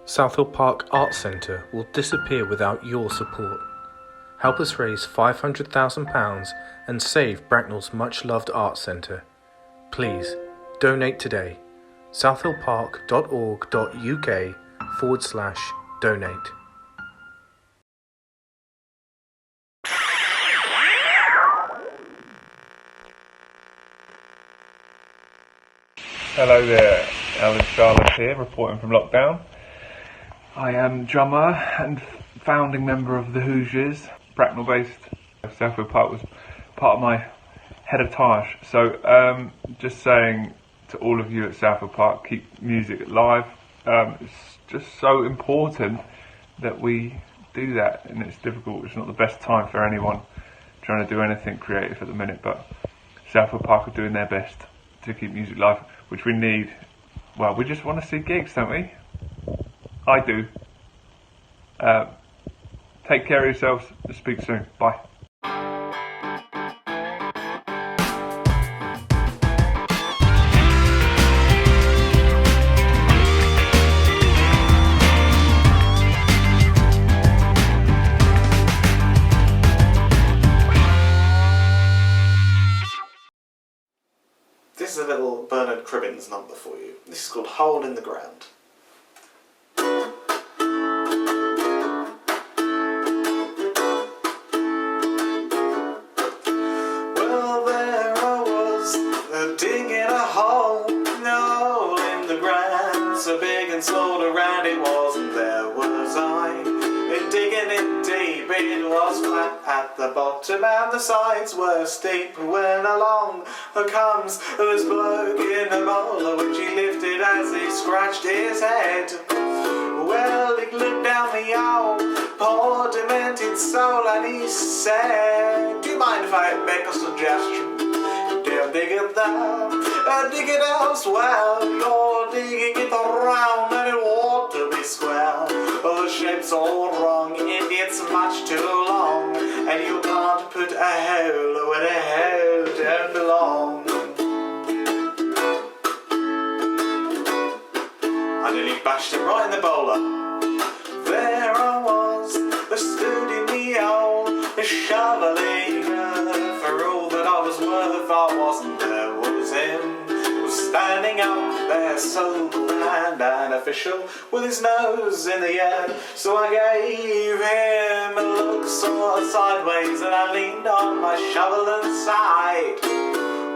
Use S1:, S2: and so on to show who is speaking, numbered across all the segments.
S1: Southhill Park Arts Centre will disappear without your support. Help us raise £500,000 and save Bracknell's much-loved arts centre. Please, donate today. southhillpark.org.uk/donate.
S2: Hello there, Alan Charlotte here, reporting from lockdown. I am drummer and founding member of the Hoosiers, Bracknell-based. Southhill Park was part of my heritage. So, just saying to all of you at Southhill Park, keep music alive. It's just so important that we do that, and it's difficult. It's not the best time for anyone trying to do anything creative at the minute, but Southhill Park are doing their best to keep music alive, which we need. Well, we just want to see gigs, don't we? I do. Take care of yourselves. Speak soon. Bye.
S3: This is a little Bernard Cribbins number for you. This is called Hole in the Ground. Well, there I was, digging a hole in the ground, so big and so around it was, and there was I, digging it deep. It was flat at the bottom and the sides were steep. When along comes this bloke in a bowler, which he lifted as he scratched his head. Well, he looked down the old poor demented soul and he said, "Do you mind if I make a suggestion? Don't dig it there, dig it elsewhere. You're digging it around and it ought to be square. The shape's all wrong, it's much too long, and you can't put a hole where a hole don't belong." I nearly bashed him right in the bowler. There I was, stood in the old shoveling earth. For all that I was worth, I wasn't there, was him. Standing up there so grand and official, with his nose in the air. So I gave him a look sort of sideways, and I leaned on my shovel and sighed.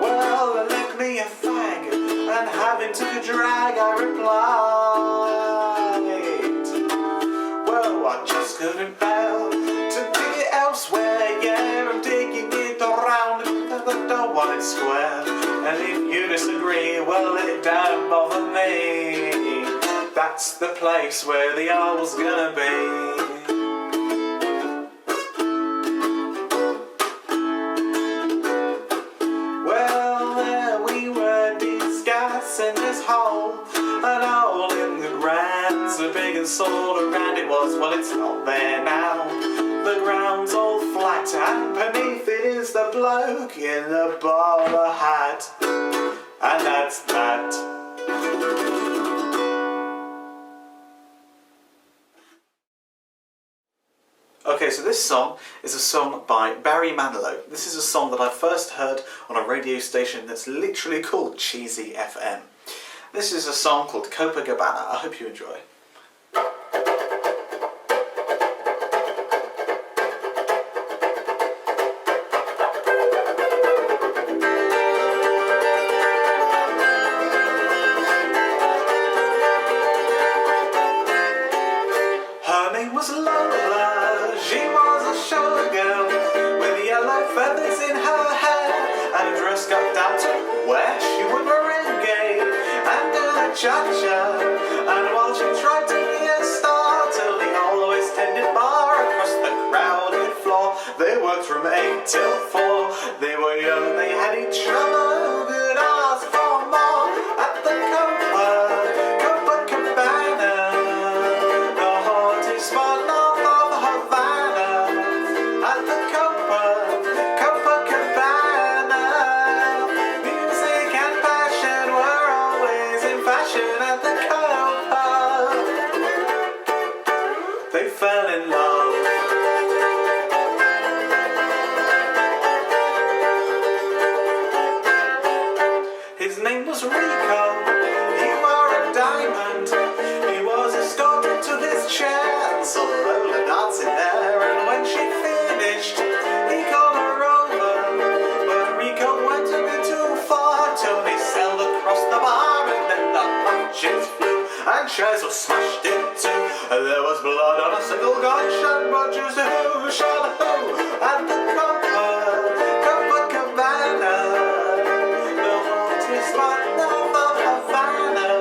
S3: "Well, let me a fag," and having to drag, I replied, "Well, I just couldn't bear to dig it elsewhere. Yeah, I'm digging it around, and I don't want it square. And if you disagree, well, it don't bother me. That's the place where the owl's gonna be." Well, there we were discussing this hole, an hole in the ground, so big and sort around it was. Well, it's not there now. The ground's all flat, and beneath it is the bloke in the bowler hat. And that's that. Okay, so this song is a song by Barry Manilow. This is a song that I first heard on a radio station that's literally called Cheesy FM. This is a song called Copacabana. I hope you enjoy. Her name was Lola, she was a showgirl, with yellow feathers in her hair, and a dress cut down to where she would merengue and do the cha-cha. And while she tried to be a star, till the always tended bar across the crowded floor, they worked from 8 till 4. They were young, they had each other, who could ask for more. At the Copacabana, the haughty spot north of Havana. At the Copacabana, music and passion were always in fashion. At the hearts in there. And when she finished, he called her over, but Rico went a bit too far. Tony sailed across the bar, and then the punches flew, and chairs were smashed in two. There was blood on a single gunshot, but just who shot who? At the Copacabana, the haunted spot of Havana.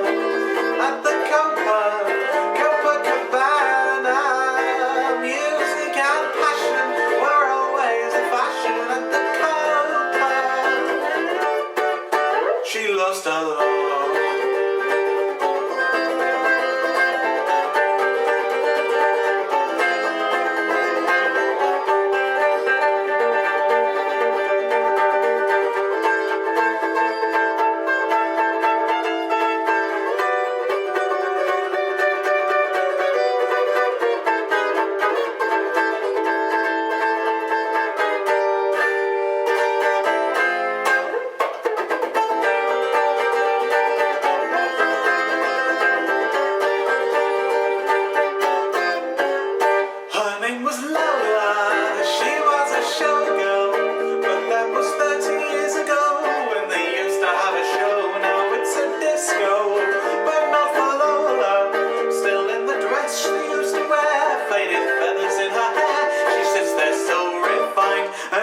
S3: At the Copacabana, music and passion were always a fashion. At the Copa, she lost her love.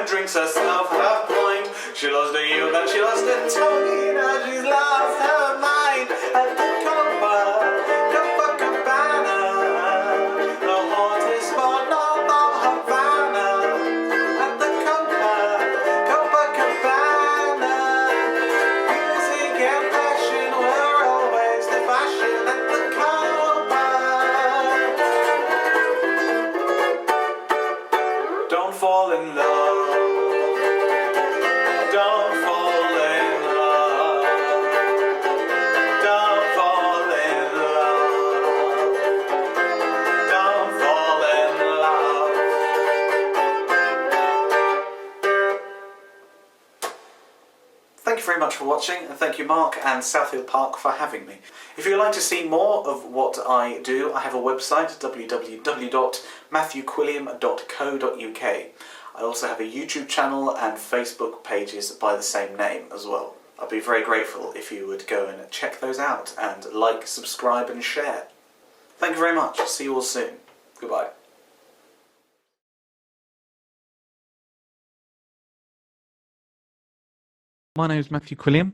S3: Drinks herself half blind. She lost her youth and she lost her tongue. Now she's lost her mind. At the Copacabana, the haunted spot of Havana. At the Copacabana, music and passion were always the fashion. At the Copa, don't fall in love. Don't fall in love. Don't fall in love. Don't fall in love. Thank you very much for watching, and thank you Mark and Southfield Park for having me. If you'd like to see more of what I do, I have a website, www.matthewquilliam.co.uk. I also have a YouTube channel and Facebook pages by the same name as well. I'd be very grateful if you would go and check those out and like, subscribe and share. Thank you very much. See you all soon. Goodbye.
S4: My name is Matthew Quilliam.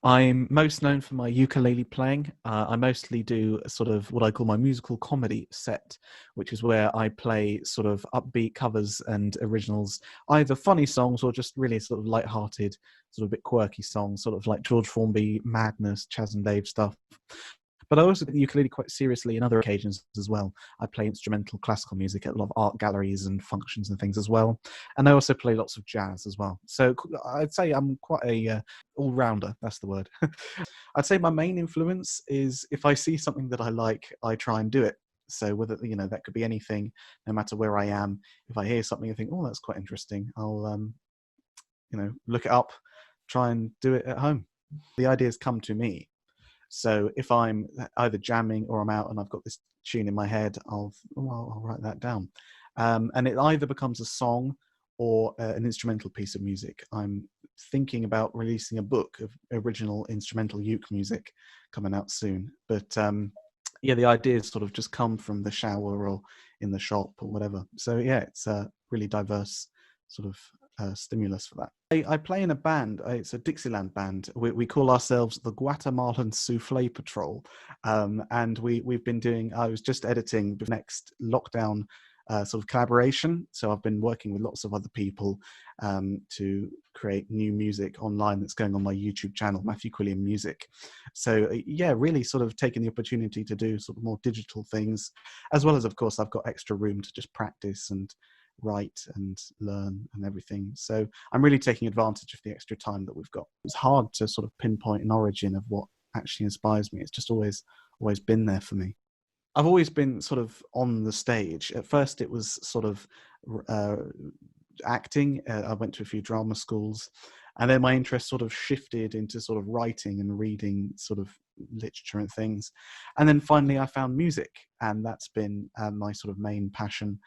S4: I'm most known for my ukulele playing. I mostly do sort of what I call my musical comedy set, which is where I play sort of upbeat covers and originals, either funny songs or just really sort of light-hearted, sort of a bit quirky songs, sort of like George Formby, Madness, Chas and Dave stuff. But I also take the ukulele quite seriously in other occasions as well. I play instrumental classical music at a lot of art galleries and functions and things as well. And I also play lots of jazz as well. So I'd say I'm quite a all-rounder, that's the word. I'd say my main influence is if I see something that I like, I try and do it. So whether, that could be anything, no matter where I am. If I hear something and think, oh, that's quite interesting, I'll, look it up, try and do it at home. The ideas come to me. So if I'm either jamming or I'm out and I've got this tune in my head, I'll write that down. And it either becomes a song or an instrumental piece of music. I'm thinking about releasing a book of original instrumental uke music coming out soon. But the ideas sort of just come from the shower or in the shop or whatever. So yeah, it's a really diverse sort of stimulus for that. I play in a band. It's a Dixieland band. We call ourselves the Guatemalan Souffle Patrol, and we've been doing. I was just editing the next lockdown sort of collaboration. So I've been working with lots of other people to create new music online that's going on my YouTube channel, Matthew Quilliam Music. So yeah, really sort of taking the opportunity to do sort of more digital things, as well as, of course, I've got extra room to just practice and write and learn and everything. So I'm really taking advantage of the extra time that we've got. It's hard to sort of pinpoint an origin of what actually inspires me. It's just always been there for me. I've always been sort of on the stage. At first it was sort of acting. I went to a few drama schools, and then my interest sort of shifted into sort of writing and reading sort of literature and things. And then finally I found music, and that's been my sort of main passion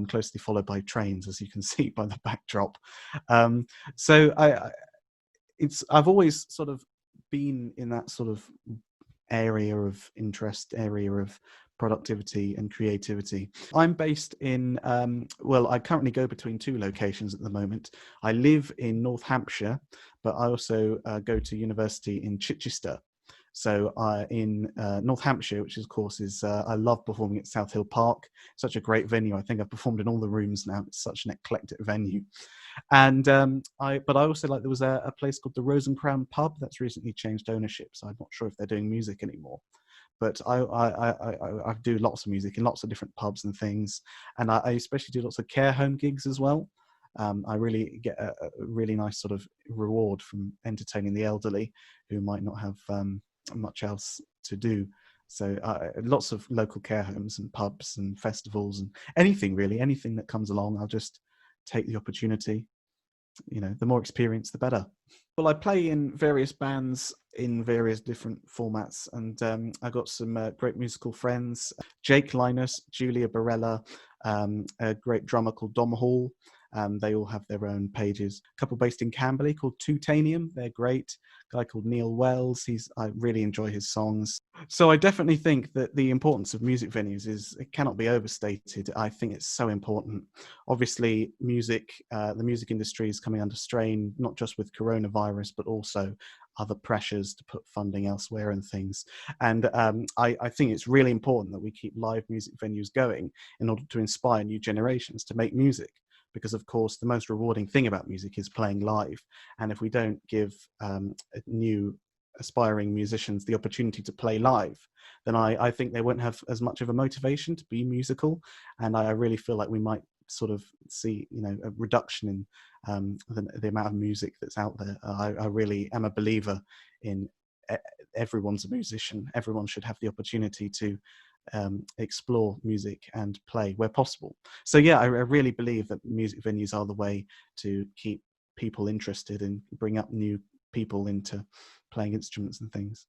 S4: closely followed by trains, as you can see by the backdrop. So I've always sort of been in that sort of area of interest, area of productivity and creativity. I'm based in, well, I currently go between two locations at the moment. I live in North Hampshire, but I also go to university in Chichester. So in North Hampshire, which of course is, I love performing at South Hill Park. Such a great venue. I think I've performed in all the rooms now. It's such an eclectic venue. And but I also like, there was a place called the Rose and Crown Pub that's recently changed ownership, so I'm not sure if they're doing music anymore. But I do lots of music in lots of different pubs and things, and I especially do lots of care home gigs as well. I really get a really nice sort of reward from entertaining the elderly who might not have much else to do. So lots of local care homes and pubs and festivals and anything really, anything that comes along, I'll just take the opportunity. You know, the more experience, the better. Well, I play in various bands in various different formats, and I got some great musical friends: Jake Linus, Julia Barella, a great drummer called Dom Hall. They all have their own pages. A couple based in Camberley called Tutanium. They're great. A guy called Neil Wells. I really enjoy his songs. So I definitely think that the importance of music venues it cannot be overstated. I think it's so important. Obviously, the music industry is coming under strain, not just with coronavirus, but also other pressures to put funding elsewhere and things. And I think it's really important that we keep live music venues going in order to inspire new generations to make music. Because of course, the most rewarding thing about music is playing live. And if we don't give new aspiring musicians the opportunity to play live, then I think they won't have as much of a motivation to be musical. And I really feel like we might sort of see, you know, a reduction in the amount of music that's out there. I really am a believer in everyone's a musician. Everyone should have the opportunity to explore music and play where possible. So yeah, I really believe that music venues are the way to keep people interested and bring up new people into playing instruments and things.